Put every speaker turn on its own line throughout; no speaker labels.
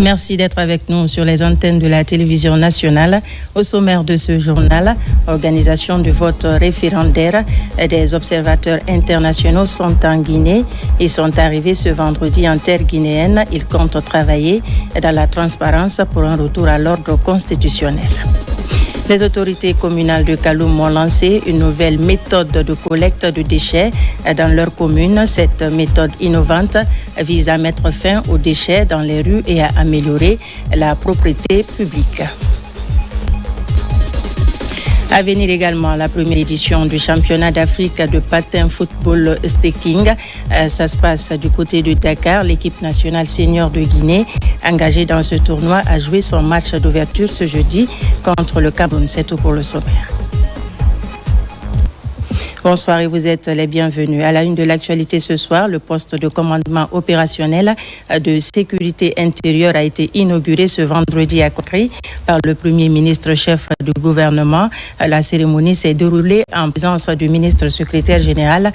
Merci d'être avec nous sur les antennes de la télévision nationale. Au sommaire de ce journal, organisation du vote référendaire. Des observateurs internationaux sont en Guinée. Ils sont arrivés ce vendredi en terre guinéenne. Ils comptent travailler dans la transparence pour un retour à l'ordre constitutionnel. Les autorités communales de Kaloum ont lancé une nouvelle méthode de collecte de déchets dans leur commune. Cette méthode innovante vise à mettre fin aux déchets dans les rues et à améliorer la propriété publique. À venir également la première édition du championnat d'Afrique de patin football staking. Ça se passe du côté de Dakar. L'équipe nationale senior de Guinée, engagée dans ce tournoi, a joué son match d'ouverture ce jeudi contre le Cameroun. C'est tout pour le sommaire. Bonsoir et vous êtes les bienvenus. À la une de l'actualité ce soir, le poste de commandement opérationnel de sécurité intérieure a été inauguré ce vendredi à Conakry par le Premier ministre chef du gouvernement. La cérémonie s'est déroulée en présence du ministre secrétaire général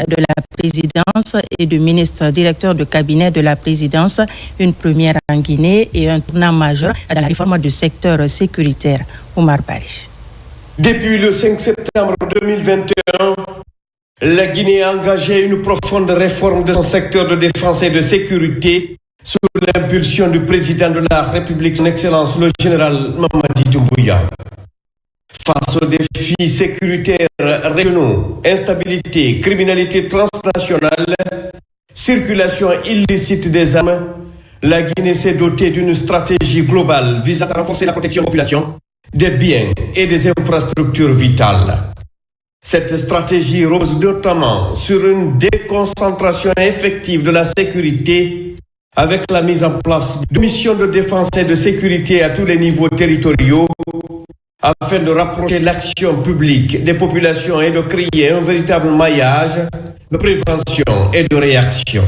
de la présidence et du ministre directeur de cabinet de la présidence, une première en Guinée et un tournant majeur dans la réforme du secteur sécuritaire. Oumar Bari.
Depuis le 5 septembre 2021, la Guinée a engagé une profonde réforme de son secteur de défense et de sécurité sous l'impulsion du président de la République, son Excellence le général Mamadi Doumbouya. Face aux défis sécuritaires régionaux, instabilité, criminalité transnationale, circulation illicite des armes, la Guinée s'est dotée d'une stratégie globale visant à renforcer la protection de la population, des biens et des infrastructures vitales. Cette stratégie repose notamment sur une déconcentration effective de la sécurité avec la mise en place de missions de défense et de sécurité à tous les niveaux territoriaux afin de rapprocher l'action publique des populations et de créer un véritable maillage de prévention et de réaction.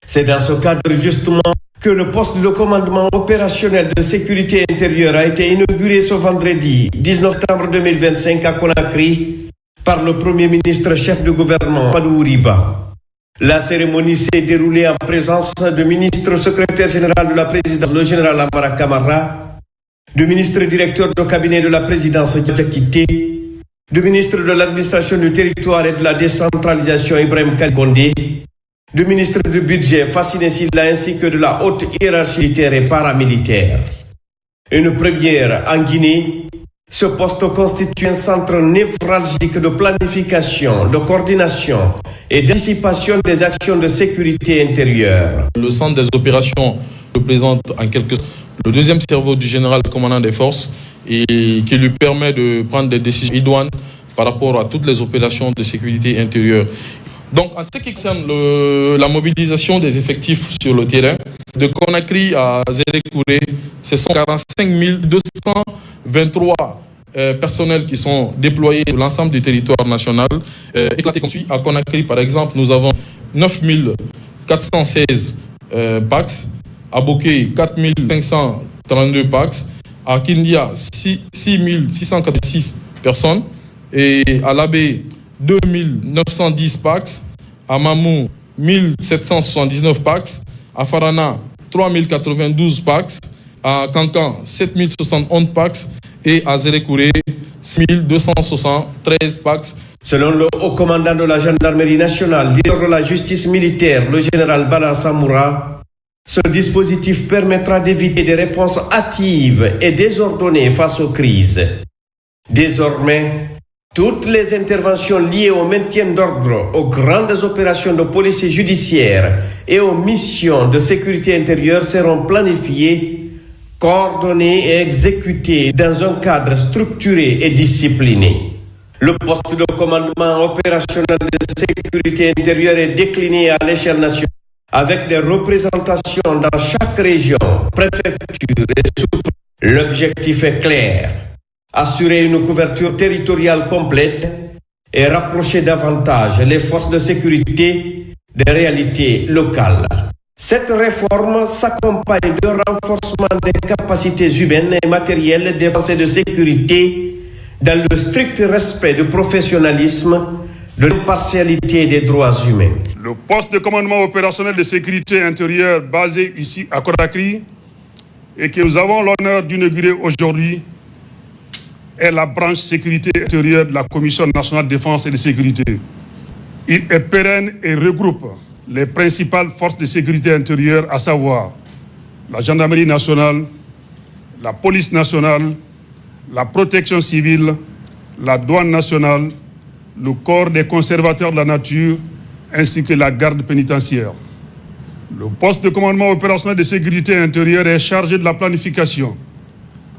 C'est dans ce cadre justement que le poste de commandement opérationnel de sécurité intérieure a été inauguré ce vendredi 19 septembre 2025 à Conakry par le Premier ministre chef du gouvernement, Amadou Ouriba. La cérémonie s'est déroulée en présence du ministre secrétaire général de la présidence, le général Amara Kamara, du ministre directeur du cabinet de la présidence, Diakité, du ministre de l'administration du territoire et de la décentralisation, Ibrahim Kaldé, du ministre du budget, Fassine Silla, ainsi que de la haute hiérarchie militaire et paramilitaire. Une première en Guinée, ce poste constitue un centre névralgique de planification, de coordination et d'anticipation des actions de sécurité intérieure.
Le centre des opérations représente en quelque sorte le deuxième cerveau du général commandant des forces et qui lui permet de prendre des décisions idoines par rapport à toutes les opérations de sécurité intérieure. Donc, en ce qui concerne la mobilisation des effectifs sur le terrain, de Conakry à Zérékouré, ce sont 45 223 personnels qui sont déployés sur l'ensemble du territoire national. Éclaté comme suit, à Conakry, par exemple, nous avons 9 416 PAX, à Boké, 4 532 PAX, à Kindia, 6 646 personnes, et à Labé, 2 910 PAX, à Mamou, 1 779 PAX, à Farana, 3 092 PAX, à Kankan, 7 071 PAX, et à Zérékouré, 6 273 PAX.
Selon le haut commandant de la gendarmerie nationale, directeur de la justice militaire, le général Bala Samoura, ce dispositif permettra d'éviter des réponses hâtives et désordonnées face aux crises. Désormais, toutes les interventions liées au maintien d'ordre, aux grandes opérations de police judiciaire et aux missions de sécurité intérieure seront planifiées, coordonnées et exécutées dans un cadre structuré et discipliné. Le poste de commandement opérationnel de sécurité intérieure est décliné à l'échelle nationale avec des représentations dans chaque région, préfecture et sous-préfecture. L'objectif est clair: assurer une couverture territoriale complète et rapprocher davantage les forces de sécurité des réalités locales. Cette réforme s'accompagne d'un renforcement des capacités humaines et matérielles de défense et de sécurité dans le strict respect du professionnalisme, de l'impartialité des droits humains.
Le poste de commandement opérationnel de sécurité intérieure basé ici à Conakry et que nous avons l'honneur d'inaugurer aujourd'hui est la branche sécurité intérieure de la Commission nationale de défense et de sécurité. Il est pérenne et regroupe les principales forces de sécurité intérieure, à savoir la gendarmerie nationale, la police nationale, la protection civile, la douane nationale, le corps des conservateurs de la nature, ainsi que la garde pénitentiaire. Le poste de commandement opérationnel de sécurité intérieure est chargé de la planification,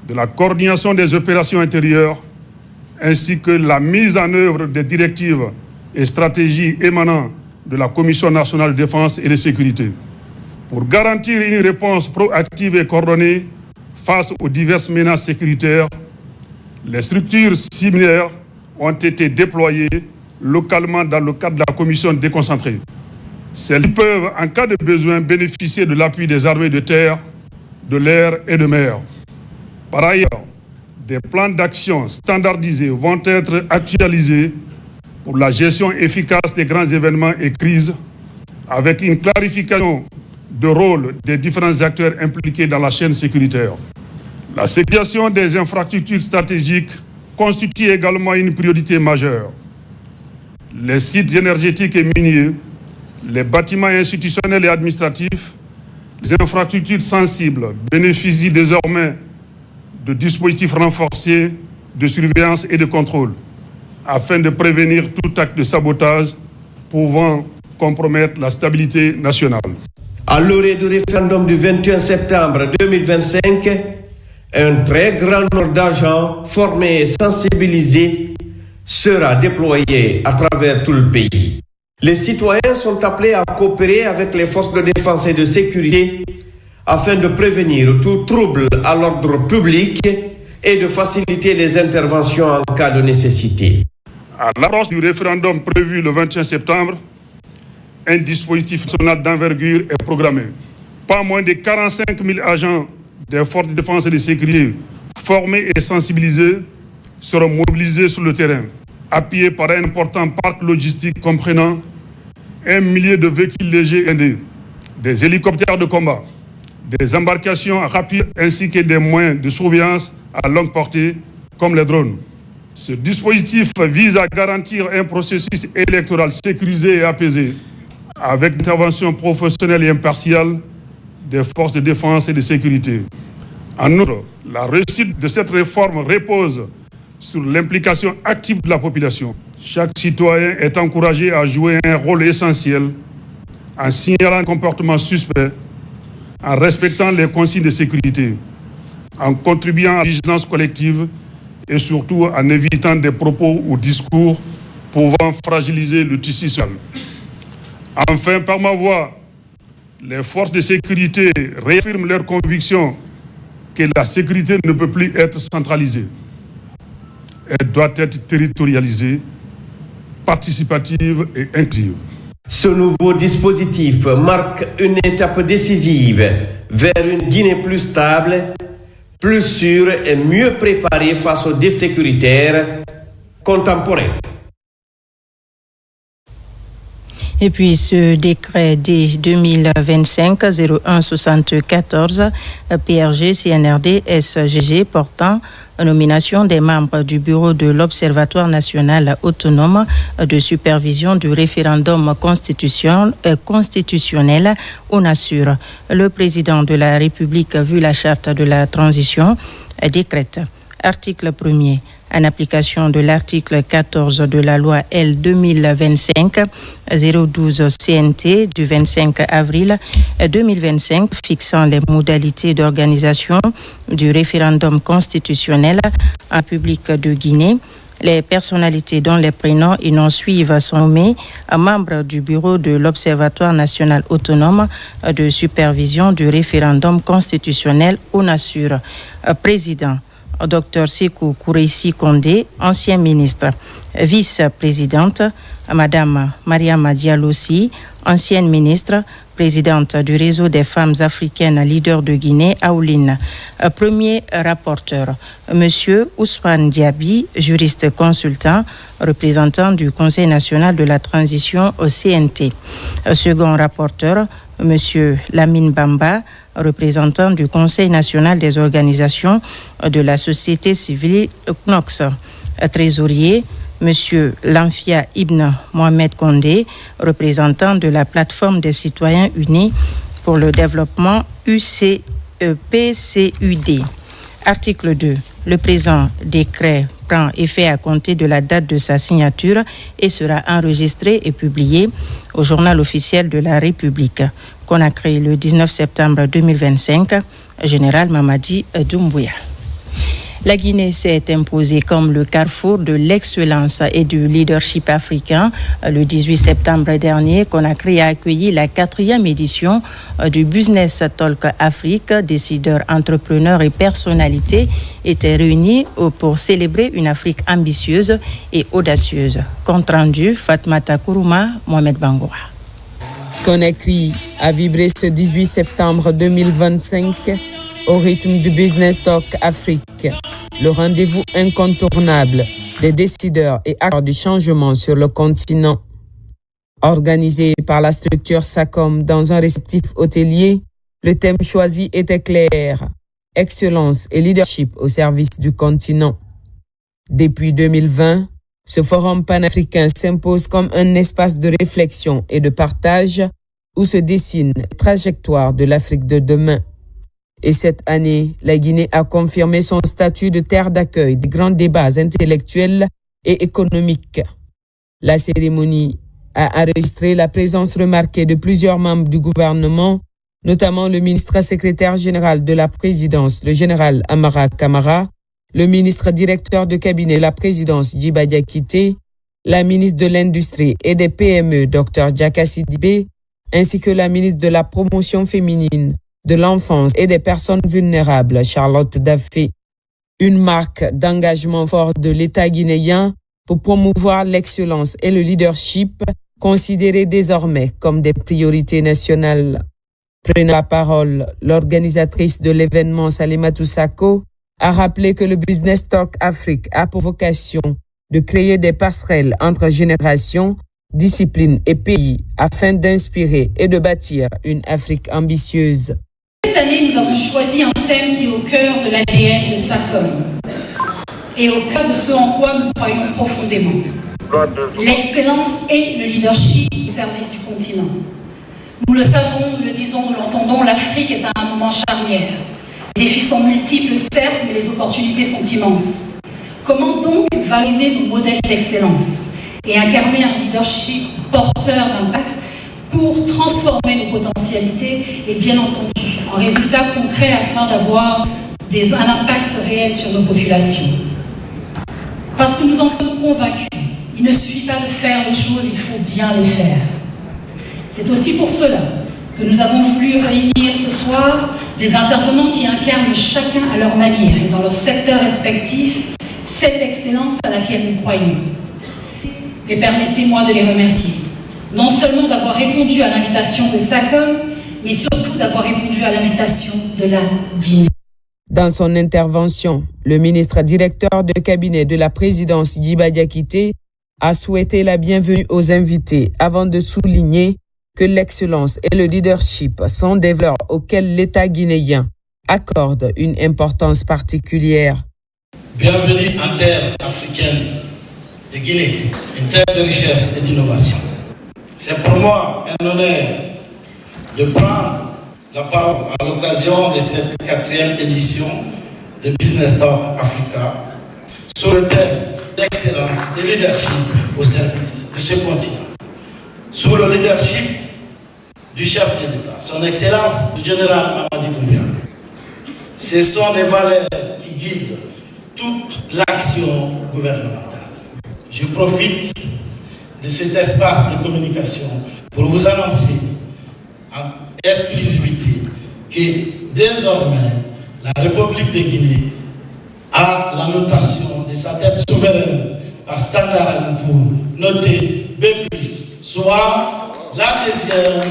de la coordination des opérations intérieures, ainsi que la mise en œuvre des directives et stratégies émanant de la Commission nationale de défense et de sécurité. Pour garantir une réponse proactive et coordonnée face aux diverses menaces sécuritaires, les structures similaires ont été déployées localement dans le cadre de la commission déconcentrée. Celles peuvent, en cas de besoin, bénéficier de l'appui des armées de terre, de l'air et de mer. Par ailleurs, des plans d'action standardisés vont être actualisés pour la gestion efficace des grands événements et crises, avec une clarification de rôle des différents acteurs impliqués dans la chaîne sécuritaire. La sécurisation des infrastructures stratégiques constitue également une priorité majeure. Les sites énergétiques et miniers, les bâtiments institutionnels et administratifs, les infrastructures sensibles bénéficient désormais de dispositifs renforcés de surveillance et de contrôle afin de prévenir tout acte de sabotage pouvant compromettre la stabilité nationale.
À l'orée du référendum du 21 septembre 2025, un très grand nombre d'agents formés et sensibilisés sera déployé à travers tout le pays. Les citoyens sont appelés à coopérer avec les forces de défense et de sécurité afin de prévenir tout trouble à l'ordre public et de faciliter les interventions en cas de nécessité.
À l'approche du référendum prévu le 21 septembre, un dispositif national d'envergure est programmé. Pas moins de 45 000 agents des forces de défense et de sécurité formés et sensibilisés seront mobilisés sur le terrain, appuyés par un important parc logistique comprenant 1 millier de véhicules légers aidés, des hélicoptères de combat, des embarcations rapides ainsi que des moyens de surveillance à longue portée comme les drones. Ce dispositif vise à garantir un processus électoral sécurisé et apaisé avec l'intervention professionnelle et impartiale des forces de défense et de sécurité. En outre, la réussite de cette réforme repose sur l'implication active de la population. Chaque citoyen est encouragé à jouer un rôle essentiel en signalant un comportement suspect, en respectant les consignes de sécurité, en contribuant à la vigilance collective et surtout en évitant des propos ou discours pouvant fragiliser le tissu social. Enfin, par ma voix, les forces de sécurité réaffirment leur conviction que la sécurité ne peut plus être centralisée. Elle doit être territorialisée, participative et inclusive.
Ce nouveau dispositif marque une étape décisive vers une Guinée plus stable, plus sûre et mieux préparée face aux défis sécuritaires contemporains.
Et puis ce décret D 2025-0174 PRG CNRD SGG portant nomination des membres du bureau de l'Observatoire national autonome de supervision du référendum constitutionnel ONASUR. Le président de la République, vu la charte de la transition, décrète. Article 1er. En application de l'article 14 de la loi L 2025-012 CNT du 25 avril 2025 fixant les modalités d'organisation du référendum constitutionnel en République de Guinée, les personnalités dont les prénoms et noms suivent sont nommés membres du bureau de l'Observatoire national autonome de supervision du référendum constitutionnel ONASUR. Président Dr Sékou Koureyssi Kondé, ancien ministre. Vice-présidente, Madame Mariama Diallo-Si, ancienne ministre, présidente du réseau des femmes africaines leaders de Guinée, Aouline. Premier rapporteur, Monsieur Ousmane Diaby, juriste consultant, représentant du Conseil national de la transition au CNT. Second rapporteur, Monsieur Lamine Bamba, représentant du Conseil national des organisations de la société civile CNOX. Trésorier, M. Lamfia Ibn Mohamed Condé, représentant de la plateforme des citoyens unis pour le développement PCUD. Article 2. Le présent décret prend effet à compter de la date de sa signature et sera enregistré et publié au journal officiel de la République. Conakry le 19 septembre 2025, Général Mamadi Doumbouya. La Guinée s'est imposée comme le carrefour de l'excellence et du leadership africain. Le 18 septembre dernier, Conakry a accueilli la 4e édition du Business Talk Afrique. Décideurs, entrepreneurs et personnalités étaient réunis pour célébrer une Afrique ambitieuse et audacieuse. Compte rendu, Fatmata Kourouma, Mohamed Bangoura.
Conakry a vibré ce 18 septembre 2025 au rythme du Business Talk Afrique, le rendez-vous incontournable des décideurs et acteurs du changement sur le continent. Organisé par la structure SACOM dans un réceptif hôtelier, le thème choisi était clair: excellence et leadership au service du continent. Depuis 2020, ce forum panafricain s'impose comme un espace de réflexion et de partage où se dessine la trajectoire de l'Afrique de demain. Et cette année, la Guinée a confirmé son statut de terre d'accueil des grands débats intellectuels et économiques. La cérémonie a enregistré la présence remarquée de plusieurs membres du gouvernement, notamment le ministre secrétaire général de la présidence, le général Amara Kamara, le ministre directeur de cabinet de la présidence, Djiba Diakité, la ministre de l'Industrie et des PME, Dr Diaka Sidibé, ainsi que la ministre de la Promotion féminine, de l'enfance et des personnes vulnérables, Charlotte Daffé. Une marque d'engagement fort de l'État guinéen pour promouvoir l'excellence et le leadership considérés désormais comme des priorités nationales. Prenant la parole, l'organisatrice de l'événement, Salimatou Sako, a rappelé que le Business Talk Afrique a pour vocation de créer des passerelles entre générations, disciplines et pays afin d'inspirer et de bâtir une Afrique ambitieuse.
Cette année, nous avons choisi un thème qui est au cœur de l'ADN de SACOM et au cœur de ce en quoi nous croyons profondément. L'excellence et le leadership au service du continent. Nous le savons, nous le disons, nous l'entendons, l'Afrique est à un moment charnière. Les défis sont multiples, certes, mais les opportunités sont immenses. Comment donc valoriser nos modèles d'excellence et incarner un leadership porteur d'impact pour transformer nos potentialités et bien entendu en résultats concrets afin d'avoir un impact réel sur nos populations. Parce que nous en sommes convaincus, il ne suffit pas de faire les choses, il faut bien les faire. C'est aussi pour cela que nous avons voulu réunir ce soir des intervenants qui incarnent chacun à leur manière et dans leur secteur respectif cette excellence à laquelle nous croyons. Et permettez-moi de les remercier. Non seulement d'avoir répondu à l'invitation de SACOM, mais surtout d'avoir répondu à l'invitation de la Guinée.
Dans son intervention, le ministre directeur de cabinet de la présidence, Djiba Diakité, a souhaité la bienvenue aux invités avant de souligner que l'excellence et le leadership sont des valeurs auxquelles l'État guinéen accorde une importance particulière.
Bienvenue en terre africaine de Guinée, une terre de richesse et d'innovation. C'est pour moi un honneur de prendre la parole à l'occasion de cette 4e édition de Business Talk Africa sur le thème d'excellence et leadership au service de ce continent. Sous le leadership du chef de l'État, son excellence, le général Mamadi Doumbouya. Ce sont les valeurs qui guident toute l'action gouvernementale. Je profite de cet espace de communication pour vous annoncer en exclusivité que désormais la République de Guinée a la notation de sa dette souveraine par Standard & Poor's notée B+, soit la 2e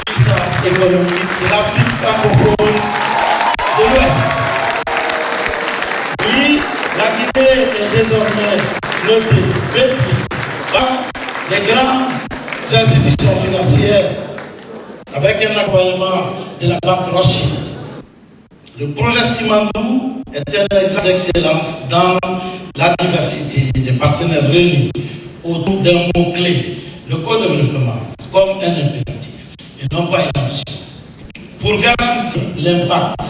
puissance économique de l'Afrique francophone de l'Ouest. Oui, la Guinée est désormais notée B+, par les grandes institutions financières avec un accompagnement de la banque Rothschild. Le projet Simandou est un exemple d'excellence dans la diversité des partenaires réunis autour d'un mot-clé, le co-développement, comme un impératif et non pas une option. Pour garantir l'impact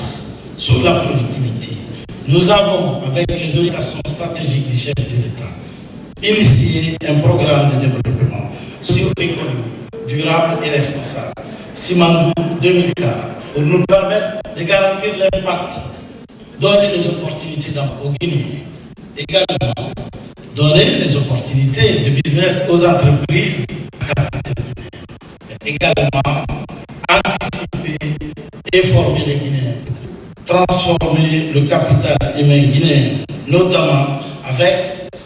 sur la productivité, nous avons, avec les orientations stratégiques du chef de l'État, initié un programme de développement socio-économique, durable et responsable, Simandou 2004, pour nous permettre de garantir l'impact, donner les opportunités au Guinée, également donner les opportunités de business aux entreprises à capitale guinéenne, également anticiper et former les Guinéens, transformer le capital humain guinéen, notamment avec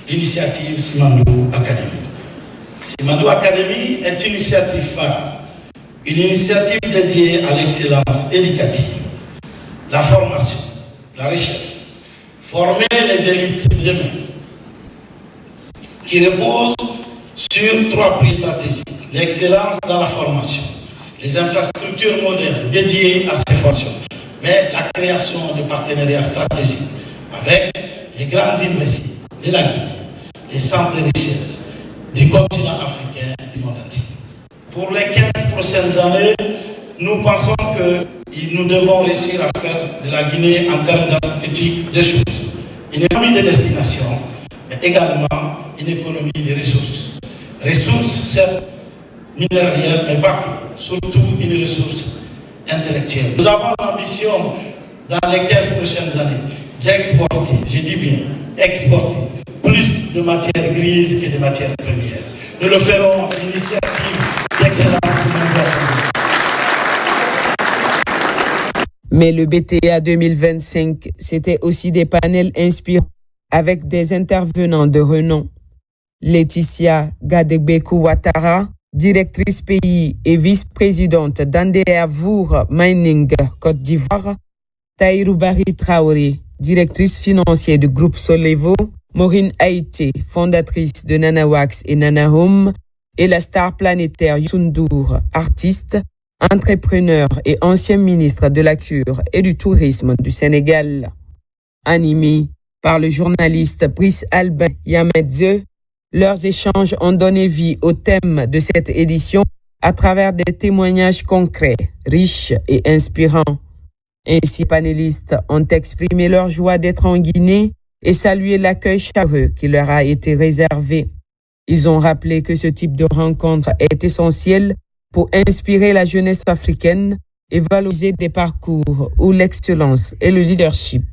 l'initiative Simandou Academy. Simandou Academy est une initiative phare, une initiative dédiée à l'excellence éducative, la formation, la richesse, former les élites de demain, qui repose sur 3 prix stratégiques. L'excellence dans la formation, les infrastructures modernes dédiées à ces formations, mais la création de partenariats stratégiques avec les grandes universités de la Guinée, les centres de richesse du continent africain et du monde entier. Pour les 15 prochaines années, nous pensons que nous devons réussir à faire de la Guinée, en termes d'éthique, des choses, une économie de destination, mais également une économie de ressources. Ressources, certes, minéralières, mais pas que, surtout une ressource intellectuelle. Nous avons l'ambition, dans les 15 prochaines années, d'exporter, je dis bien, exporter plus de matières grises que de matières premières. Nous le ferons à l'initiative d'Excellence mondiale.
Mais le BTA 2025, c'était aussi des panels inspirants avec des intervenants de renom. Laetitia Gadegbeku-Ouattara, directrice pays et vice-présidente d'Andeavour Mining Côte d'Ivoire, Tahirou Barry Traoré, directrice financière du groupe Solevo, Maureen Haïté, fondatrice de Nanawax et Nanahome, et la star planétaire Youssou N'Dour, artiste, entrepreneur et ancien ministre de la Culture et du Tourisme du Sénégal. Animés par le journaliste Brice Albin Yamedze, leurs échanges ont donné vie au thème de cette édition à travers des témoignages concrets, riches et inspirants. Ainsi, les panélistes ont exprimé leur joie d'être en Guinée et salué l'accueil chaleureux qui leur a été réservé. Ils ont rappelé que ce type de rencontre est essentiel pour inspirer la jeunesse africaine et valoriser des parcours où l'excellence et le leadership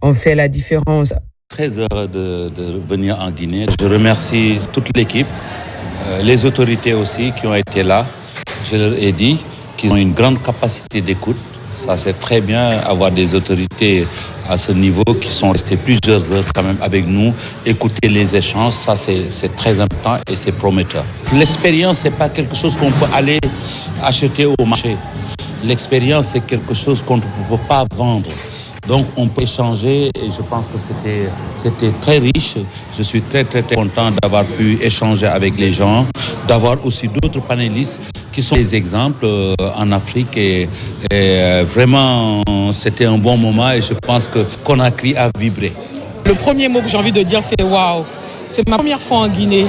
ont fait la différence.
Très heureux de venir en Guinée. Je remercie toute l'équipe, les autorités aussi qui ont été là. Je leur ai dit qu'ils ont une grande capacité d'écoute. Ça, c'est très bien avoir des autorités à ce niveau qui sont restées plusieurs heures quand même avec nous, écouter les échanges. Ça, c'est très important et c'est prometteur. L'expérience, c'est pas quelque chose qu'on peut aller acheter au marché. L'expérience, c'est quelque chose qu'on ne peut pas vendre. Donc, on peut échanger et je pense que c'était très riche. Je suis très content d'avoir pu échanger avec les gens, d'avoir aussi d'autres panélistes qui sont des exemples en Afrique et vraiment, c'était un bon moment et je pense que Conakry a vibré.
Le premier mot que j'ai envie de dire, c'est waouh. C'est ma première fois en Guinée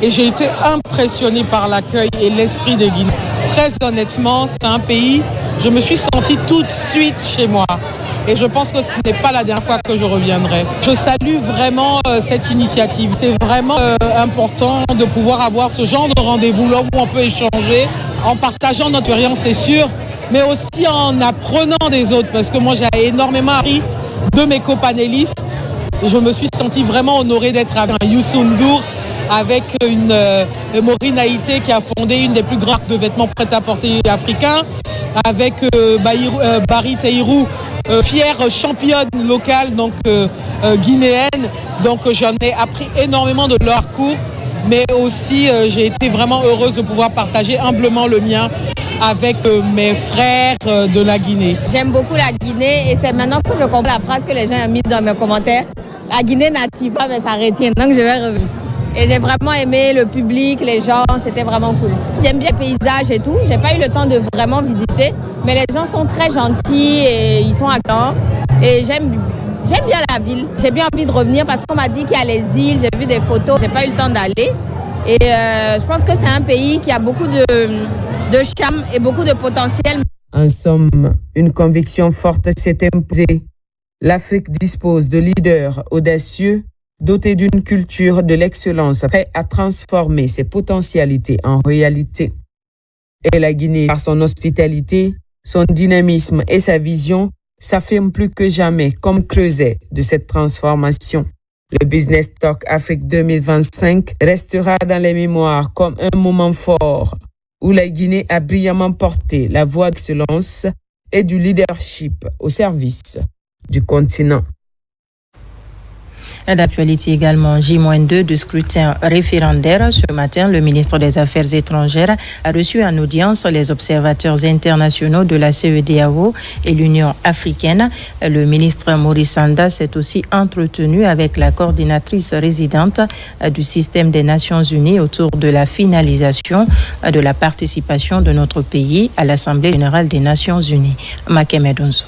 et j'ai été impressionné par l'accueil et l'esprit des Guinéens. Très honnêtement, c'est un pays, je me suis sentie tout de suite chez moi. Et je pense que ce n'est pas la dernière fois que je reviendrai. Je salue vraiment cette initiative. C'est vraiment important de pouvoir avoir ce genre de rendez-vous là où on peut échanger en partageant notre expérience, c'est sûr, mais aussi en apprenant des autres. Parce que moi, j'ai énormément appris de mes copanélistes. Et je me suis sentie vraiment honorée d'être avec un Youssou N'Dour, avec une Maureen Haïté qui a fondé une des plus grandes marques de vêtements prêt-à-porter africains, avec Barry Tahirou, fière championne locale donc guinéenne. Donc j'en ai appris énormément de leur cours, mais aussi j'ai été vraiment heureuse de pouvoir partager humblement le mien avec mes frères de la Guinée.
J'aime beaucoup la Guinée et c'est maintenant que je comprends la phrase que les gens ont mise dans mes commentaires. La Guinée n'attire pas mais ça retient, donc je vais revenir. Et j'ai vraiment aimé le public, les gens, c'était vraiment cool. J'aime bien le paysage et tout. J'ai pas eu le temps de vraiment visiter, mais les gens sont très gentils et ils sont accueillants. Et j'aime bien la ville. J'ai bien envie de revenir parce qu'on m'a dit qu'il y a les îles, j'ai vu des photos, j'ai pas eu le temps d'aller. Et je pense que c'est un pays qui a beaucoup de charme et beaucoup de potentiel.
En somme, une conviction forte s'est imposée. L'Afrique dispose de leaders audacieux, dotés d'une culture de l'excellence, prêts à transformer ses potentialités en réalité. Et la Guinée, par son hospitalité, son dynamisme et sa vision, s'affirme plus que jamais comme creuset de cette transformation. Le Business Talk Afrique 2025 restera dans les mémoires comme un moment fort où la Guinée a brillamment porté la voie d'excellence et du leadership au service du continent.
D'actualité également, J-2 de scrutin référendaire. Ce matin, le ministre des Affaires étrangères a reçu en audience les observateurs internationaux de la CEDEAO et l'Union africaine. Le ministre Maurice Sanda s'est aussi entretenu avec la coordinatrice résidente du système des Nations Unies autour de la finalisation de la participation de notre pays à l'Assemblée générale des Nations Unies. Makeme Donso.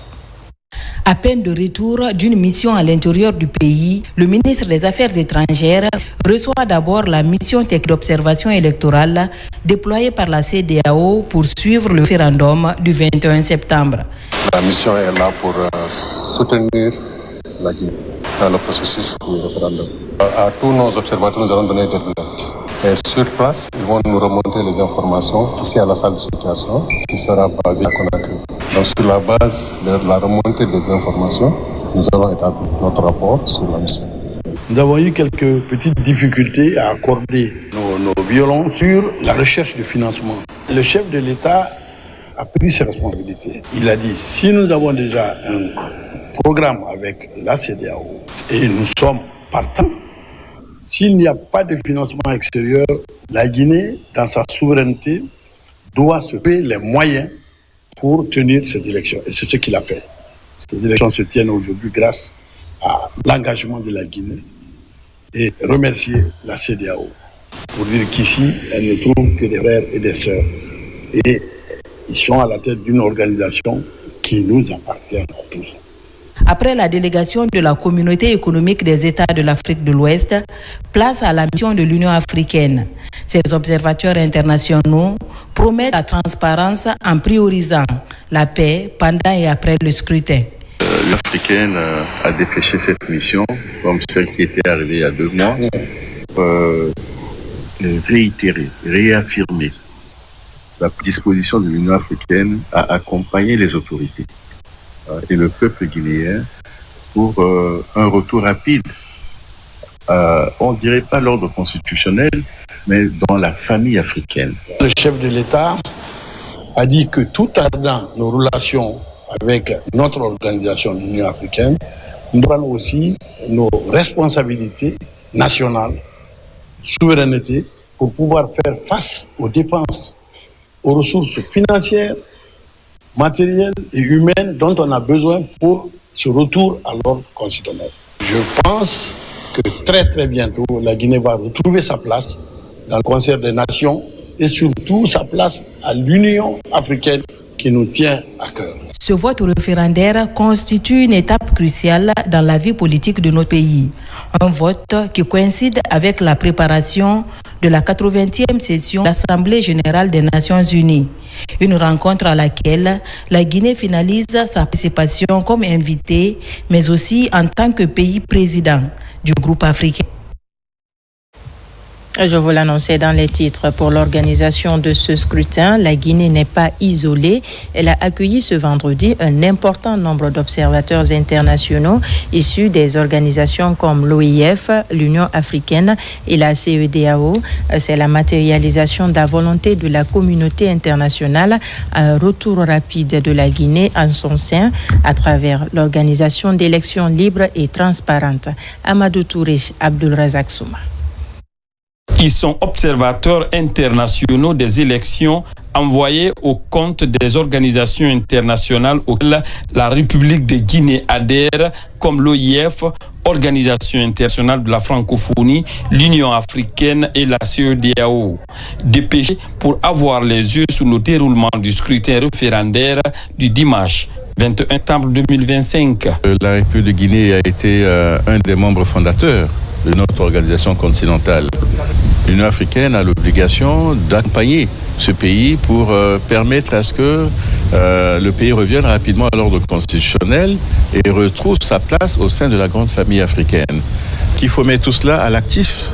À peine de retour d'une mission à l'intérieur du pays, le ministre des Affaires étrangères reçoit d'abord la mission technique d'observation électorale déployée par la CEDEAO pour suivre le référendum du 21 septembre.
La mission est là pour soutenir la Guinée dans le processus du référendum. À tous nos observateurs, nous allons donner des lunettes. Et sur place, ils vont nous remonter les informations ici à la salle de situation qui sera basée à Conakry. Donc sur la base de la remontée des informations, nous allons établir notre rapport sur la mission.
Nous avons eu quelques petites difficultés à accorder nos violons sur la recherche de financement. Le chef de l'État a pris ses responsabilités. Il a dit, si nous avons déjà un programme avec la CEDEAO et nous sommes partants, s'il n'y a pas de financement extérieur, la Guinée, dans sa souveraineté, doit se payer les moyens pour tenir cette élection. Et c'est ce qu'il a fait. Ces élections se tiennent aujourd'hui grâce à l'engagement de la Guinée et remercier la CEDEAO pour dire qu'ici, elle ne trouve que des frères et des sœurs. Et ils sont à la tête d'une organisation qui nous appartient à tous.
Après la délégation de la Communauté économique des États de l'Afrique de l'Ouest, place à la mission de l'Union africaine. Ces observateurs internationaux promettent la transparence en priorisant la paix pendant et après le scrutin.
L'Union africaine a dépêché cette mission, comme celle qui était arrivée il y a 2 mois, réitérer, réaffirmer la disposition de l'Union africaine à accompagner les autorités et le peuple guinéen pour un retour rapide, on ne dirait pas l'ordre constitutionnel, mais dans la famille africaine.
Le chef de l'État a dit que tout ardent nos relations avec notre organisation de l'Union africaine, nous prenons aussi nos responsabilités nationales, souveraineté, pour pouvoir faire face aux dépenses, aux ressources financières, matérielles et humaines dont on a besoin pour ce retour à l'ordre constitutionnel. Je pense que très très bientôt, la Guinée va retrouver sa place dans le concert des nations et surtout sa place à l'Union africaine qui nous tient à cœur.
Ce vote référendaire constitue une étape cruciale dans la vie politique de notre pays. Un vote qui coïncide avec la préparation de la 80e session de l'Assemblée générale des Nations unies. Une rencontre à laquelle la Guinée finalise sa participation comme invitée, mais aussi en tant que pays président du groupe africain.
Je vous l'annonçais dans les titres. Pour l'organisation de ce scrutin, la Guinée n'est pas isolée. Elle a accueilli ce vendredi un important nombre d'observateurs internationaux issus des organisations comme l'OIF, l'Union africaine et la CEDEAO. C'est la matérialisation de la volonté de la communauté internationale à un retour rapide de la Guinée en son sein à travers l'organisation d'élections libres et transparentes. Amadou Touré, Abdul Razak Souma.
Ils sont observateurs internationaux des élections envoyés au compte des organisations internationales auxquelles la République de Guinée adhère, comme l'OIF, Organisation internationale de la francophonie, l'Union africaine et la CEDEAO. Dépêché pour avoir les yeux sur le déroulement du scrutin référendaire du dimanche 21 septembre 2025.
La République de Guinée a été un des membres fondateurs de notre organisation continentale. L'Union africaine a l'obligation d'accompagner ce pays pour permettre à ce que le pays revienne rapidement à l'ordre constitutionnel et retrouve sa place au sein de la grande famille africaine. Qu'il faut mettre tout cela à l'actif,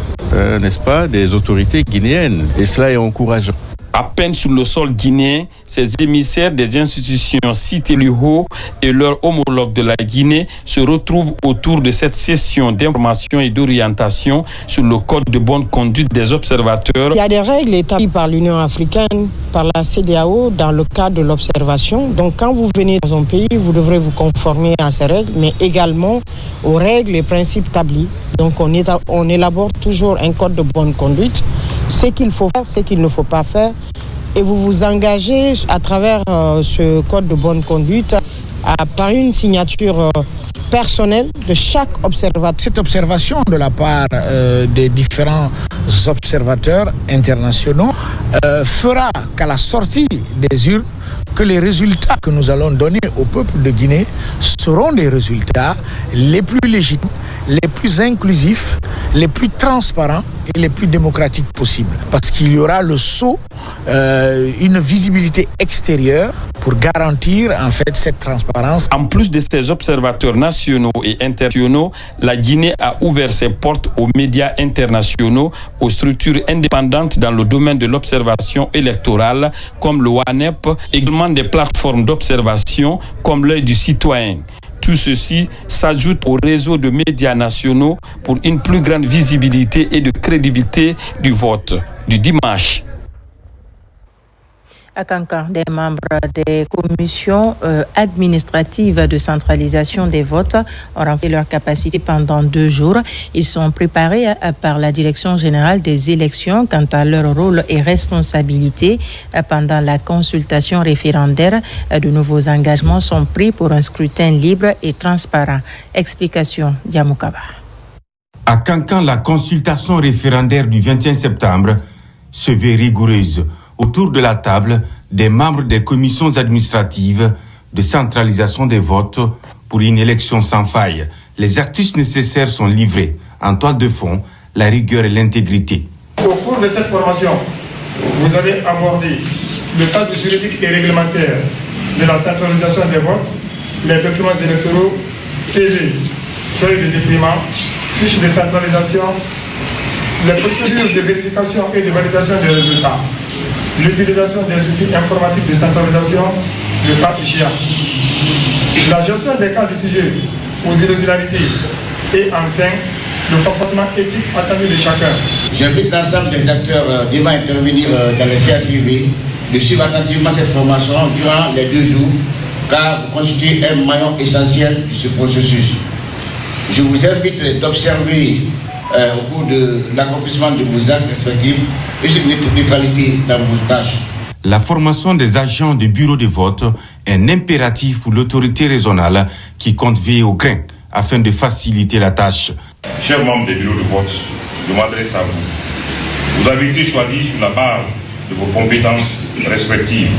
n'est-ce pas, des autorités guinéennes. Et cela est encourageant.
À peine sur le sol guinéen, ces émissaires des institutions citées plus haut et leurs homologues de la Guinée se retrouvent autour de cette session d'information et d'orientation sur le code de bonne conduite des observateurs.
Il y a des règles établies par l'Union africaine, par la CEDEAO dans le cadre de l'observation. Donc quand vous venez dans un pays, vous devrez vous conformer à ces règles, mais également aux règles et principes établis. Donc on élabore toujours un code de bonne conduite, ce qu'il faut faire, ce qu'il ne faut pas faire. Et vous vous engagez à travers ce code de bonne conduite par une signature personnelle de chaque observateur.
Cette observation de la part des différents observateurs internationaux fera qu'à la sortie des urnes, que les résultats que nous allons donner au peuple de Guinée seront des résultats les plus légitimes, les plus inclusifs, les plus transparents et les plus démocratiques possibles. Parce qu'il y aura le sceau, une visibilité extérieure pour garantir en fait cette transparence.
En plus de ces observateurs nationaux et internationaux, la Guinée a ouvert ses portes aux médias internationaux, aux structures indépendantes dans le domaine de l'observation électorale, comme le WANEP, également des plateformes d'observation comme l'œil du citoyen. Tout ceci s'ajoute au réseau de médias nationaux pour une plus grande visibilité et de crédibilité du vote du dimanche.
À Kankan, des membres des commissions administratives de centralisation des votes ont rempli leur capacité pendant 2 jours. Ils sont préparés par la Direction générale des élections quant à leur rôle et responsabilité pendant la consultation référendaire. De nouveaux engagements sont pris pour un scrutin libre et transparent. Explication Diamoukaba.
À Kankan, la consultation référendaire du 21 septembre se veut rigoureuse. Autour de la table, des membres des commissions administratives de centralisation des votes pour une élection sans faille. Les actus nécessaires sont livrés. En toile de fond, la rigueur et l'intégrité.
Au cours de cette formation, vous allez aborder le cadre juridique et réglementaire de la centralisation des votes, les documents électoraux, PV, feuilles de dépouillement, fiches de centralisation, les procédures de vérification et de validation des résultats, l'utilisation des outils informatiques de centralisation, le cas IGA, la gestion des cas litigés aux irrégularités et enfin le comportement éthique attendu de chacun.
J'invite l'ensemble des acteurs devant intervenir dans le CACV de suivre attentivement cette formation durant les 2 jours car vous constituez un maillon essentiel de ce processus. Je vous invite d'observer au cours de l'accomplissement de vos actes respectifs et sur une neutralité dans vos tâches.
La formation des agents du bureau de vote est un impératif pour l'autorité régionale qui compte veiller au grain afin de faciliter la tâche.
Chers membres des bureaux de vote, je m'adresse à vous. Vous avez été choisis sur la base de vos compétences respectives,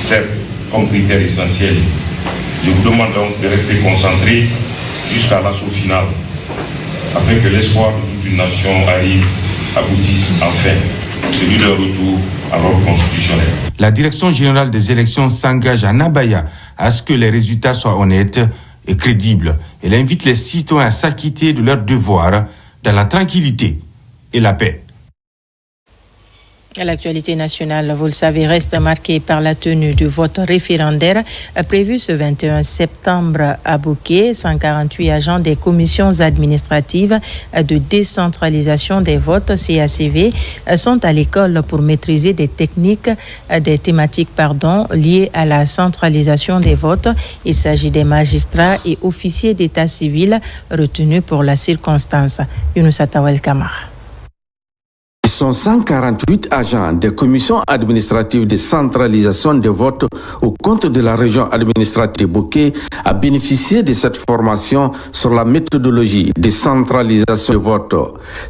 certes comme critères essentiels. Je vous demande donc de rester concentrés jusqu'à l'assaut final, afin que l'espoir de toute une nation aboutisse enfin, celui d'un retour à l'ordre constitutionnel.
La Direction générale des élections s'engage à Nabaya à ce que les résultats soient honnêtes et crédibles. Elle invite les citoyens à s'acquitter de leurs devoirs dans la tranquillité et la paix.
L'actualité nationale, vous le savez, reste marquée par la tenue du vote référendaire prévu ce 21 septembre à Bouquet. 148 agents des commissions administratives de décentralisation des votes, CACV, sont à l'école pour maîtriser des thématiques liées à la centralisation des votes. Il s'agit des magistrats et officiers d'état civil retenus pour la circonstance. Younoussa Tawel Kamara.
sont 148 agents des commissions administratives de centralisation des votes au compte de la région administrative de Boké à bénéficier de cette formation sur la méthodologie de centralisation des votes.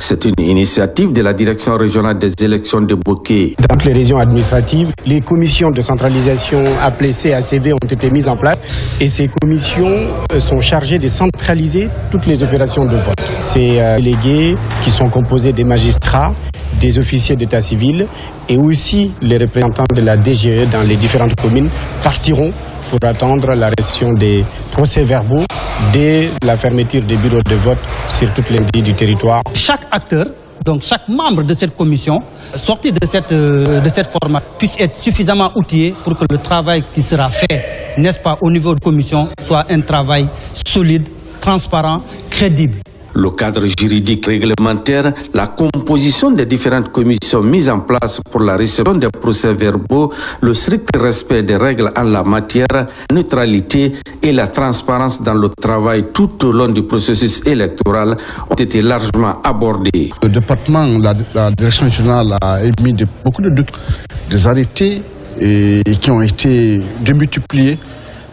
C'est une initiative de la direction régionale des élections de Boké.
Dans toutes les régions administratives, les commissions de centralisation appelées CACV ont été mises en place et ces commissions sont chargées de centraliser toutes les opérations de vote. Ces délégués qui sont composés des magistrats, des officiers d'état civil et aussi les représentants de la DGE dans les différentes communes partiront pour attendre la réception des procès-verbaux dès la fermeture des bureaux de vote sur toutes les villes du territoire.
Chaque acteur, donc chaque membre de cette commission, sorti de cette formation, puisse être suffisamment outillé pour que le travail qui sera fait, n'est-ce pas, au niveau de commission, soit un travail solide, transparent, crédible.
Le cadre juridique réglementaire, la composition des différentes commissions mises en place pour la réception des procès-verbaux, le strict respect des règles en la matière, la neutralité et la transparence dans le travail tout au long du processus électoral ont été largement abordés.
Le département, la direction générale a émis beaucoup des arrêtés qui ont été démultipliés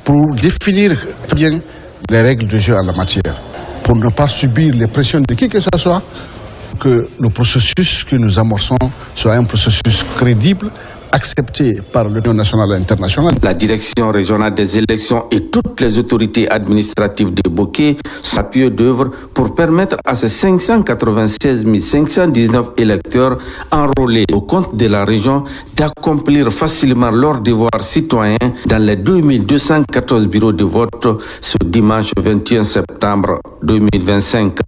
pour définir bien les règles de jeu en la matière, pour ne pas subir les pressions de qui que ce soit, que le processus que nous amorçons soit un processus crédible, accepté par l'Union nationale et internationale.
La direction régionale des élections et toutes les autorités administratives de Boké sont à pied d'œuvre pour permettre à ces 596 519 électeurs enrôlés au compte de la région d'accomplir facilement leurs devoirs citoyens dans les 2214 bureaux de vote ce dimanche 21 septembre 2025.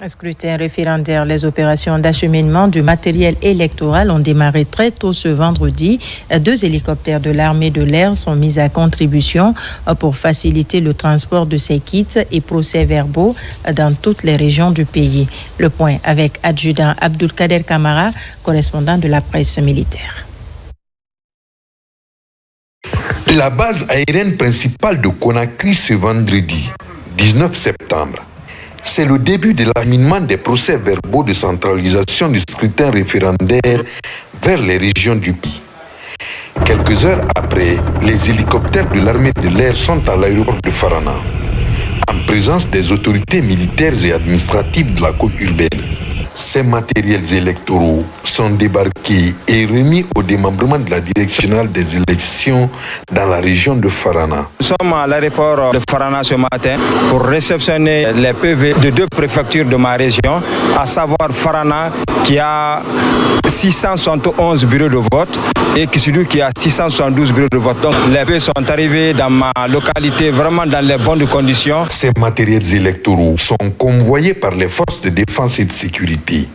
Scrutin référendaire, les opérations d'acheminement du matériel électoral ont démarré très tôt ce vendredi. 2 hélicoptères de l'armée de l'air sont mis à contribution pour faciliter le transport de ces kits et procès-verbaux dans toutes les régions du pays. Le point avec adjudant Abdulkader Kamara, correspondant de la presse militaire.
La base aérienne principale de Conakry ce vendredi, 19 septembre. C'est le début de l'acheminement des procès-verbaux de centralisation du scrutin référendaire vers les régions du pays. Quelques heures après, les hélicoptères de l'armée de l'air sont à l'aéroport de Farana, en présence des autorités militaires et administratives de la côte urbaine. Ces matériels électoraux sont débarqués et remis au démembrement de la Direction générale des élections dans la région de Farana.
Nous sommes à l'aéroport de Farana ce matin pour réceptionner les PV de 2 préfectures de ma région, à savoir Farana qui a 671 bureaux de vote et Kissoudiou qui a 672 bureaux de vote. Donc les PV sont arrivés dans ma localité vraiment dans les bonnes conditions.
Ces matériels électoraux sont convoyés par les forces de défense et de sécurité.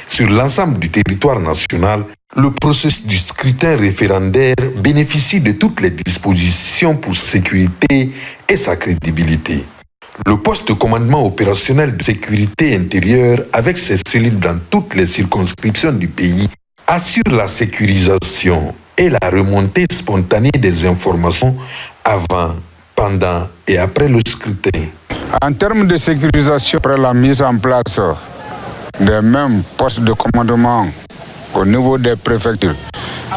Sur l'ensemble du territoire national, le processus du scrutin référendaire bénéficie de toutes les dispositions pour sécurité et sa crédibilité. Le poste de commandement opérationnel de sécurité intérieure, avec ses cellules dans toutes les circonscriptions du pays, assure la sécurisation et la remontée spontanée des informations avant, pendant et après le scrutin.
En termes de sécurisation, après la mise en place des mêmes postes de commandement au niveau des préfectures,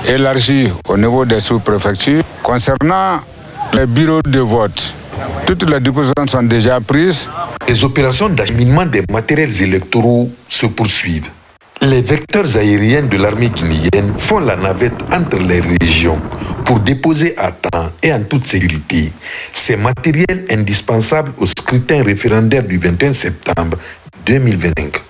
élargis au niveau des sous-préfectures. Concernant les bureaux de vote, toutes les dispositions sont déjà prises.
Les opérations d'acheminement des matériels électoraux se poursuivent. Les vecteurs aériens de l'armée guinéenne font la navette entre les régions pour déposer à temps et en toute sécurité ces matériels indispensables au scrutin référendaire du 21 septembre 2025.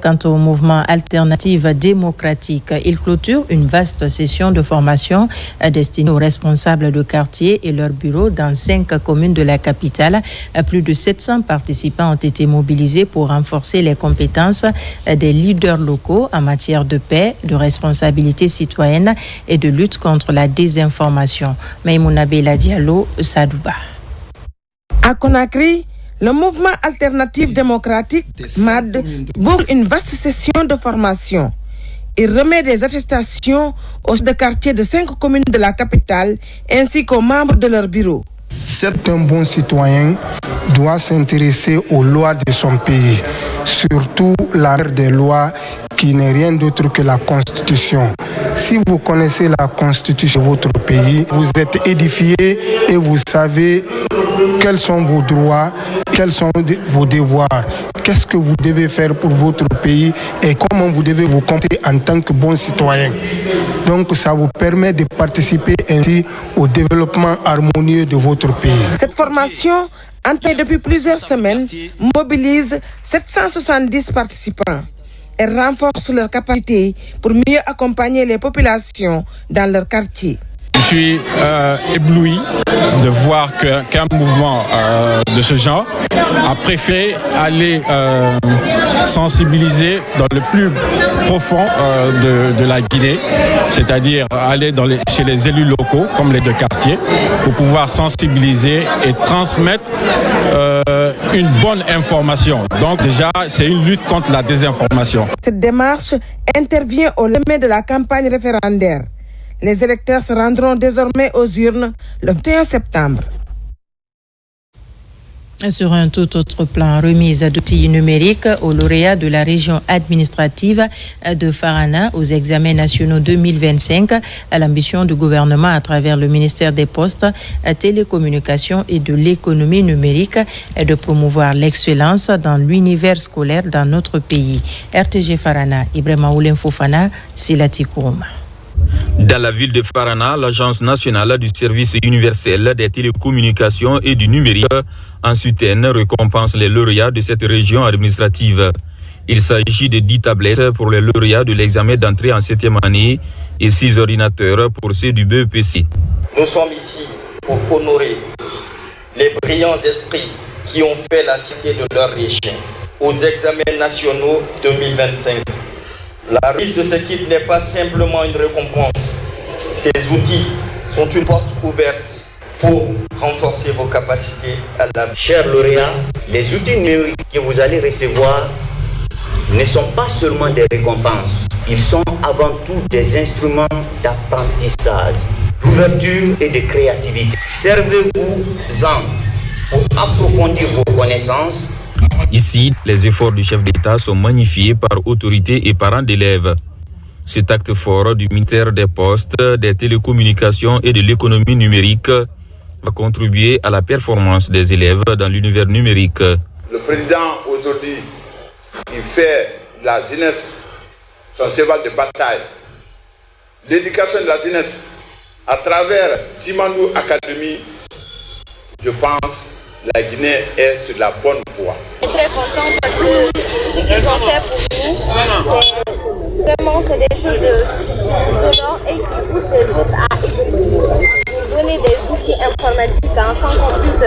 Quant au mouvement Alternative démocratique, il clôture une vaste session de formation destinée aux responsables de quartier et leurs bureaux dans 5 communes de la capitale. Plus de 700 participants ont été mobilisés pour renforcer les compétences des leaders locaux en matière de paix, de responsabilité citoyenne et de lutte contre la désinformation. Maïmouna Bella Diallo, Sadouba.
À Conakry, le mouvement Alternative démocratique, MAD, boucle une vaste session de formation. Il remet des attestations aux chefs de quartier de 5 communes de la capitale ainsi qu'aux membres de leur bureau.
Certains bons citoyens doivent s'intéresser aux lois de son pays, surtout la mère des lois qui n'est rien d'autre que la Constitution. Si vous connaissez la Constitution de votre pays, vous êtes édifié et vous savez quels sont vos droits, quels sont vos devoirs, qu'est-ce que vous devez faire pour votre pays et comment vous devez vous comporter en tant que bon citoyen. Donc ça vous permet de participer ainsi au développement harmonieux de votre pays.
Cette formation, entamée depuis plusieurs semaines, mobilise 770 participants. Elle renforce leurs capacités pour mieux accompagner les populations dans leur quartier.
Je suis ébloui de voir qu'un mouvement de ce genre a préféré aller sensibiliser dans le plus profond de la Guinée, c'est-à-dire aller chez les élus locaux, comme les deux quartiers, pour pouvoir sensibiliser et transmettre une bonne information. Donc déjà, c'est une lutte contre la désinformation.
Cette démarche intervient au lendemain de la campagne référendaire. Les électeurs se rendront désormais aux urnes le 21 septembre.
Sur un tout autre plan, remise d'outils numériques aux lauréats de la région administrative de Farana aux examens nationaux 2025, à l'ambition du gouvernement à travers le ministère des Postes, Télécommunications et de l'économie numérique de promouvoir l'excellence dans l'univers scolaire dans notre pays. RTG Farana, Ibrahima Oulen Fofana, Silati Kourma.
Dans la ville de Farana, l'Agence nationale du service universel des télécommunications et du numérique en soutien récompense les lauréats de cette région administrative. Il s'agit de 10 tablettes pour les lauréats de l'examen d'entrée en 7e année et 6 ordinateurs pour ceux du BEPC.
Nous sommes ici pour honorer les brillants esprits qui ont fait la fierté de leur région aux examens nationaux 2025. La remise de ce kit n'est pas simplement une récompense. Ces outils sont une porte ouverte pour renforcer vos capacités à la...
Chers lauréats, les outils numériques que vous allez recevoir ne sont pas seulement des récompenses. Ils sont avant tout des instruments d'apprentissage, d'ouverture et de créativité. Servez-vous-en pour approfondir vos connaissances.
Ici, les efforts du chef d'État sont magnifiés par autorités et parents d'élèves. Cet acte fort du ministère des Postes, des Télécommunications et de l'économie numérique va contribuer à la performance des élèves dans l'univers numérique.
Le président, aujourd'hui, il fait la jeunesse son cheval de bataille. L'éducation de la jeunesse à travers Simandou Academy, je pense la Guinée est sur la bonne voie.
Je suis très content parce que ce qu'ils ont fait pour nous, c'est des choses sonores et qui poussent les autres à nous donner des outils informatiques afin qu'on puisse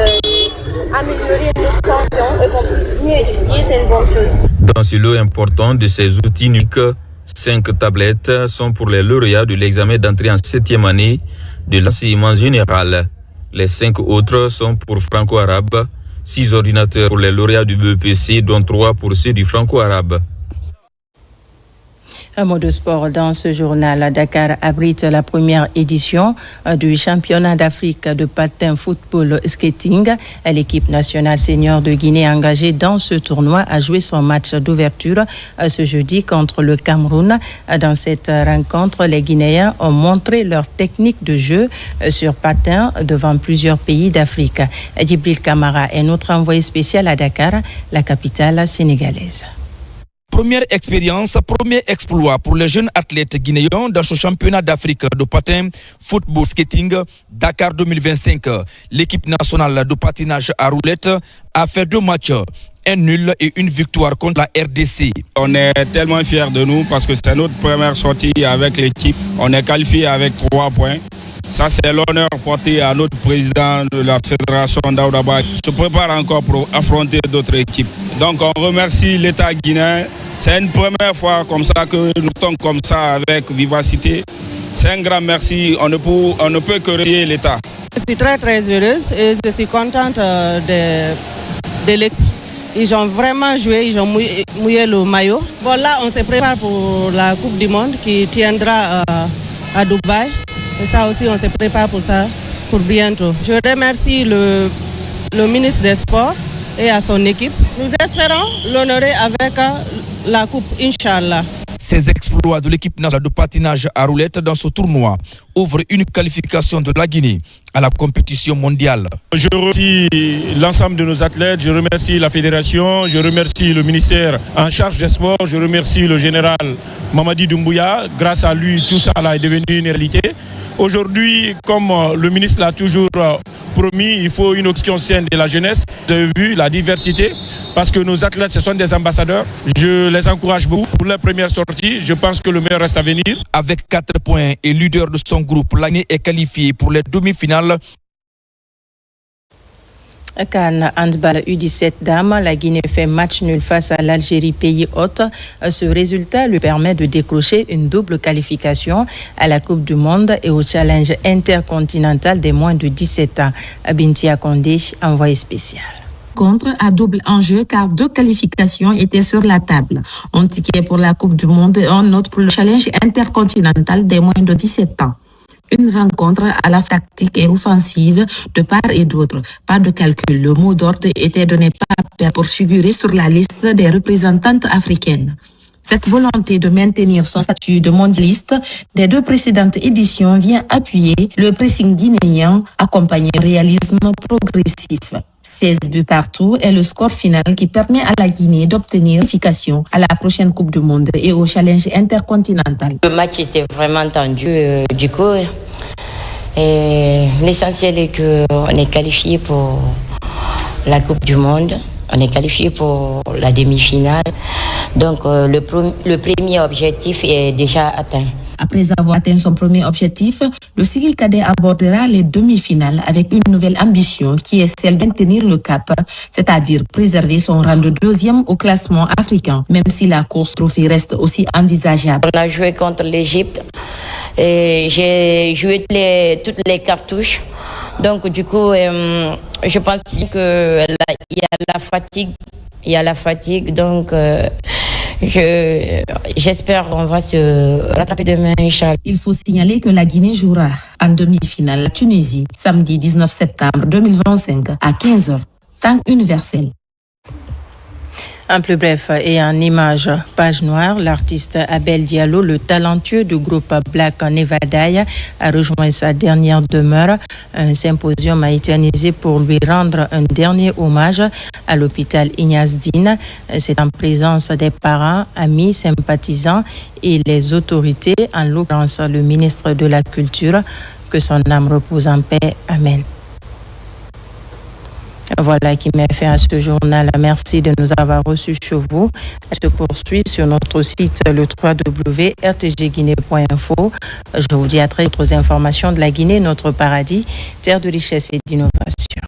améliorer notre fonction et qu'on puisse mieux étudier, c'est une bonne chose.
Dans ce lot important de ces outils numériques, 5 tablettes sont pour les lauréats de l'examen d'entrée en 7e année de l'enseignement général. Les 5 autres sont pour franco-arabe, 6 ordinateurs pour les lauréats du BEPC, dont 3 pour ceux du franco-arabe.
Un mot de sport dans ce journal. Dakar abrite la première édition du championnat d'Afrique de patin football skating. L'équipe nationale senior de Guinée engagée dans ce tournoi a joué son match d'ouverture ce jeudi contre le Cameroun. Dans cette rencontre, les Guinéens ont montré leur technique de jeu sur patin devant plusieurs pays d'Afrique. Djibril Kamara est notre envoyé spécial à Dakar, la capitale sénégalaise.
Première expérience, premier exploit pour les jeunes athlètes guinéens dans ce championnat d'Afrique de patin football skating Dakar 2025. L'équipe nationale de patinage à roulettes a fait 2 matchs, un nul et une victoire contre la RDC.
On est tellement fiers de nous parce que c'est notre première sortie avec l'équipe. On est qualifié avec 3 points. Ça, c'est l'honneur porté à notre président de la fédération Daouda Ba. Se prépare encore pour affronter d'autres équipes. Donc, on remercie l'État guinéen. C'est une première fois comme ça que nous tombons comme ça avec vivacité. C'est un grand merci. On ne peut que remercier l'État.
Je suis très heureuse et je suis contente de l'équipe. Ils ont vraiment joué, ils ont mouillé le maillot. Bon, là, on se prépare pour la Coupe du Monde qui tiendra à Dubaï. Et ça aussi, on se prépare pour ça. pour bientôt. Je remercie le ministre des Sports et à son équipe. Nous espérons l'honorer avec la coupe, Inch'Allah.
Ces exploits de l'équipe nationale de patinage à roulettes dans ce tournoi ouvrent une qualification de la Guinée à la compétition mondiale.
Je remercie l'ensemble de nos athlètes, je remercie la fédération, je remercie le ministère en charge des sports, je remercie le général Mamadi Doumbouya. Grâce à lui, tout ça est devenu une réalité. Aujourd'hui, comme le ministre l'a toujours promis, il faut une option saine de la jeunesse. Vous avez vu la diversité, parce que nos athlètes, ce sont des ambassadeurs. Je les encourage beaucoup pour leur première sortie. Je pense que le meilleur reste à venir.
Avec 4 points et leader de son groupe, la Guinée est qualifiée pour les demi-finales.
CAN handball U17 dames, la Guinée fait match nul face à l'Algérie, pays hôte. Ce résultat lui permet de décrocher une double qualification à la Coupe du Monde et au challenge intercontinental des moins de 17 ans. Bintia Kondé, envoyé spécial.
Contre à double enjeu car 2 qualifications étaient sur la table. Un ticket pour la Coupe du Monde et un autre pour le challenge intercontinental des moins de 17 ans. Une rencontre à la tactique et offensive de part et d'autre. Pas de calcul. Le mot d'ordre était donné pour figurer sur la liste des représentantes africaines. Cette volonté de maintenir son statut de mondialiste des 2 précédentes éditions vient appuyer le pressing guinéen accompagné de réalisme progressif. 16 buts partout est le score final qui permet à la Guinée d'obtenir qualification à la prochaine Coupe du Monde et au challenge intercontinental.
Le match était vraiment tendu du coup. L'essentiel est qu'on est qualifié pour la Coupe du Monde, on est qualifié pour la demi-finale. Donc le premier objectif est déjà atteint.
Après avoir atteint son premier objectif, le Sigil Cadet abordera les demi-finales avec une nouvelle ambition qui est celle de maintenir le cap, c'est-à-dire préserver son rang de 2e au classement africain, même si la course trophée reste aussi envisageable.
On a joué contre l'Égypte et j'ai joué toutes les cartouches. Donc du coup, je pense qu'il y a la fatigue, donc j'espère qu'on va se rattraper demain, Inch'Allah.
Il faut signaler que la Guinée jouera en demi-finale la Tunisie samedi 19 septembre 2025 à 15h, temps universel.
En plus bref et en image, page noire, l'artiste Abel Diallo, le talentueux du groupe Black Nevadaï, a rejoint sa dernière demeure. Un symposium a été organisé pour lui rendre un dernier hommage à l'hôpital Ignace Dine. C'est en présence des parents, amis, sympathisants et les autorités, en l'occurrence le ministre de la Culture, que son âme repose en paix. Amen. Voilà qui met fin à ce journal. Merci de nous avoir reçus chez vous. Elle se poursuit sur notre site le www.rtgguinée.info. Je vous dis à très d'autres informations de la Guinée, notre paradis, terre de richesse et d'innovation.